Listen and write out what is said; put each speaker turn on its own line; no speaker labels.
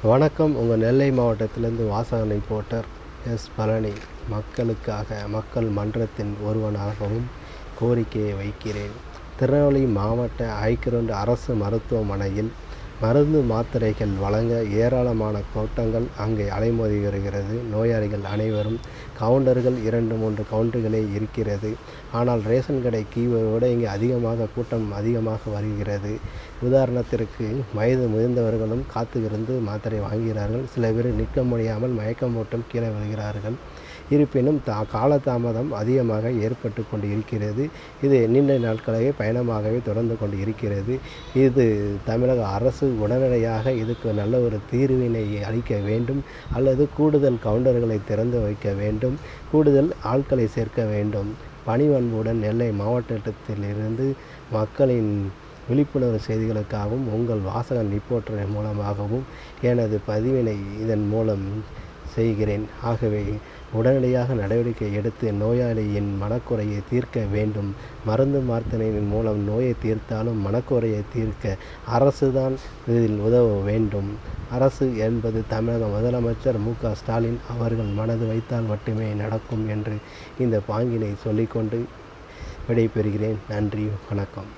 வணக்கம். உங்கள் நெல்லை மாவட்டத்திலிருந்து வாசகன் ரிப்போர்ட்டர் எஸ். பழனி. மக்களுக்காக மக்கள் மன்றத்தின் ஒருவனாகவும் கோரிக்கையை வைக்கிறேன். திருநெல்வேலி மாவட்ட ஐக்கிரவுண்ட் அரசு மருத்துவமனையில் மருந்து மாத்திரைகள் வழங்க ஏராளமான கூட்டங்கள் அங்கே அலைமோதி வருகிறது. நோயாளிகள் அனைவரும் கவுண்டர்கள் 2-3 கவுண்டர்களே இருக்கிறது. ஆனால் ரேஷன் கடைக்கு விட இங்கே கூட்டம் அதிகமாக வருகிறது. உதாரணத்திற்கு வயது முதிர்ந்தவர்களும் காத்திருந்து மாத்திரை வாங்குகிறார்கள். சில பேர் நிற்க முடியாமல் மயக்கம் போட்டும் கீழே விழுகிறார்கள். இருப்பினும் காலதாமதம் அதிகமாக ஏற்பட்டு கொண்டு இருக்கிறது. இது நீண்ட நாட்களாகவே பயணமாகவே தொடர்ந்து கொண்டு இருக்கிறது. இது தமிழக அரசு உடனடியாக இதுக்கு நல்ல ஒரு தீர்வினை அளிக்க வேண்டும், அல்லது கூடுதல் கவுண்டர்களை திறந்து வைக்க வேண்டும், கூடுதல் ஆட்களை சேர்க்க வேண்டும். பணிவன்புடன் நெல்லை மாவட்டத்திலிருந்து மக்களின் விழிப்புணர்வு செய்திகளுக்காகவும் உங்கள் வாசகன் ரிப்போர்ட்டர் மூலமாகவும் எனது பதிவினை இதன் மூலம் செய்கிறேன். ஆகவே உடனடியாக நடவடிக்கை எடுத்து நோயாளியின் மனக்குறையை தீர்க்க வேண்டும். மருந்து மாத்திரையின் மூலம் நோயை தீர்த்தாலும் மனக்குறையை தீர்க்க அரசு தான் இதில் உதவ வேண்டும். அரசு என்பது தமிழக முதலமைச்சர் மு.க. ஸ்டாலின் அவர்கள் மனது வைத்தால் மட்டுமே நடக்கும் என்று இந்த பாங்கினை சொல்லிக்கொண்டு விடைபெறுகிறேன். நன்றி, வணக்கம்.